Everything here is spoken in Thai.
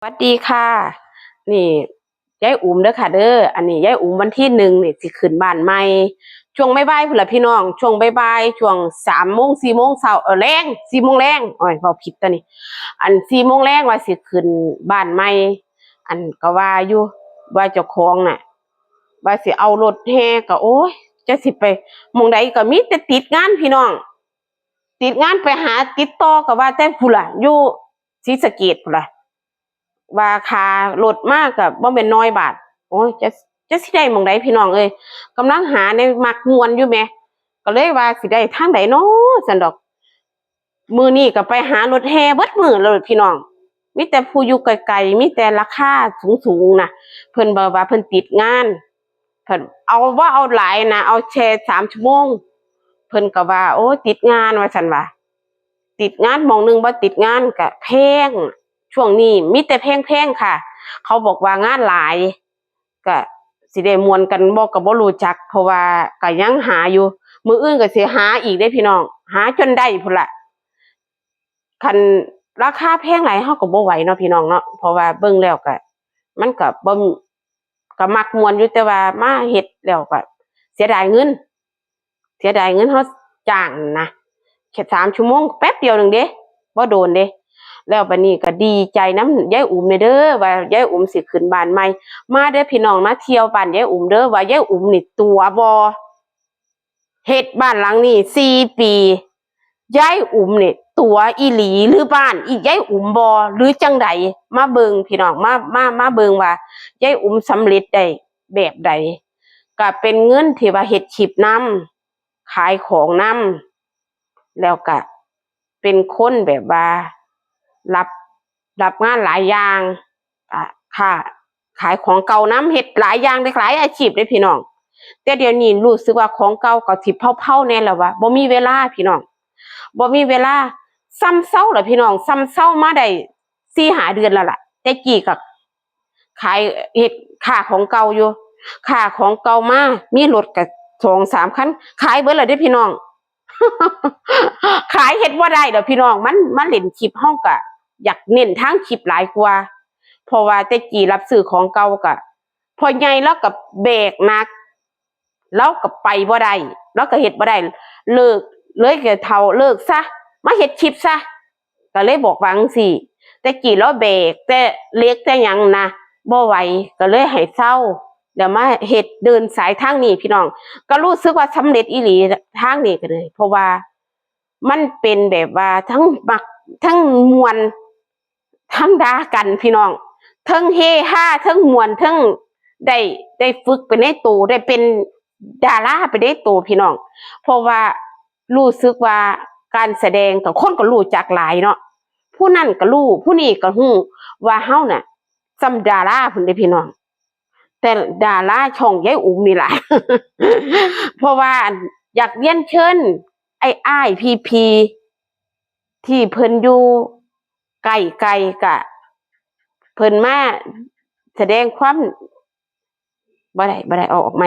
สวัสดีค่ะนี่ยายอุ๋มเด้อค่ะเด้ออันนี้ยายอุ๋มวันที่1นี่สิขึ้นบ้านใหม่ช่วงบ่ายๆพุ่นล่ะพี่น้องช่วงบ่ายๆช่วง3 โมง4 โมงเช้าแรง4 โมงแรงโอ้ยเว้าผิดตัวนี้อัน4 โมงแรงว่าสิขึ้นบ้านใหม่อันก็ว่าอยู่ว่าเจ้าของน่ะว่าสิเอารถแห่ก็โอ้ยจะสิไปหม้องใดก็มีแต่ติดงานพี่น้องติดงานไปหาติดต่อก็ว่าแต่พุ่นล่ะอยู่ศรีสะเกษพุ่นล่ะ ว่าค่ารถมากกับบ่แม่นน้อยบาทโอ้ยจะสิได้หม่องใดพี่น้องเอ้ยกำลังหาในมักม่วนอยู่แหมก็เลยว่าสิได้ทางใดเนาะซั่นดอกมื้อนี้ก็ไปหารถแห่เบิดมื้อเลยพี่น้องมีแต่ผู้อยู่ไกลๆมีแต่ราคาสูงๆน่ะเพิ่นบอกว่าเพิ่นติดงานเพิ่นเอาบ่เอาหลายนะเอาแค่3 ชั่วโมงเพิ่นก็ว่าโอ้ติดงานว่าซั่นว่าติดงานหม้องหนึงบ่ติดงานก็แพง ช่วงนี้มีแต่แพงๆค่ะ เขาบอกว่างานหลายก็สิได้มวนกันบ่ก็บ่รู้จักเพราะว่าก็ยังหาอยู่มื้ออื่นก็สิหาอีกเด้พี่น้องหาจนได้พุ่นล่ะคันราคาแพงหลายเฮาก็บ่ไหวเนาะพี่น้องเนาะเพราะว่าเบิ่งแล้วก็มันก็บ่ก็มักม่วนอยู่แต่ว่ามาเฮ็ดแล้วก็เสียดายเงินเสียดายเงินเฮาจ้างนะแค่3 ชั่วโมงแป๊บเดียวนึงเด้บ่โดนเด้ แล้วบัดนี้ก็ดีใจนำยายอุ๋มเด้อว่ายายอุ๋มสิขึ้นบ้านใหม่มาเด้อพี่น้องมาเที่ยวบ้านยายอุ๋มเด้อว่ายายอุ๋มนี่ตัวบ่เฮ็ดบ้านหลังนี้4 ปียายอุ๋มนี่ตัวอีหลีหรือบ้านอียายอุ๋มบ่หรือจังใดมาเบิ่งพี่น้องมาเบิ่งว่ายายอุ๋มสำเร็จได้แบบใดก็เป็นเงินที่ว่าเฮ็ดคลิปนำขายของนำแล้วก็เป็นคนแบบว่า รับรับงานหลายอย่างอ่าค่ะขายของเก่าน้ำเฮ็ดหลายอย่างได้หลายอาชีพเลยพี่น้องแต่เดี๋ยวนี้รู้สึกว่าของเก่าก็สิเผาๆแน่แล้วว่าบ่มีเวลาพี่น้องบ่มีเวลาซ้ำเซาล่ะพี่น้องซ้ำเซามาได้4-5 เดือนแล้วล่ะแต่กี้ก็ขายเฮ็ดค้าของเก่าอยู่ค้าของเก่ามามีรถก็2-3 คันขายเบิดแล้วเด้อพี่น้อง ขายเฮ็ดบ่ได้ดอกพี่น้องมันเล่นคลิปเฮาก็อยากเน้นทางคลิปหลายกว่าเพราะว่าแต่กี้รับซื้อของเก่าก็พ่อใหญ่เลาก็แบกหนักเลาก็ไปบ่ได้เลาก็เฮ็ดบ่ได้เลิกเลยก็เฒ่าเลิกซะมาเฮ็ดคลิปซะก็เลยบอกว่าจั่งซี้แต่กี้เลาแบกแต่เล็กแต่หยังนะบ่ไหวก็เลยให้เซาแล้วมาเฮ็ดเดินสายทางนี้พี่น้อง ก็รู้สึกว่าสำเร็จอีหลีทางนี้ก็เลยเพราะว่ามันเป็นแบบว่าทั้งมักทั้งมวนทั้งด่ากันพี่น้องทั้งเฮฮาทั้งมวนทั้งได้ได้ฝึกไปในตัวได้เป็นดาราไปในตัวพี่น้องเพราะว่ารู้สึกว่าการแสดงกับคนก็รู้จักหลายเนาะผู้นั่นก็รู้ผู้นี้ก็ฮู้ว่าเฮาน่ะซ้ำดาราพุ่นเด้พี่น้อง แต่ดาราช่องยายอุ๋มนี่แหละเพราะว่าอยากเรียนเชิญอ้ายพีที่เพิ่นอยู่ไกลๆกะเพิ่นมาแสดงความบ่ได้เอาออกไหม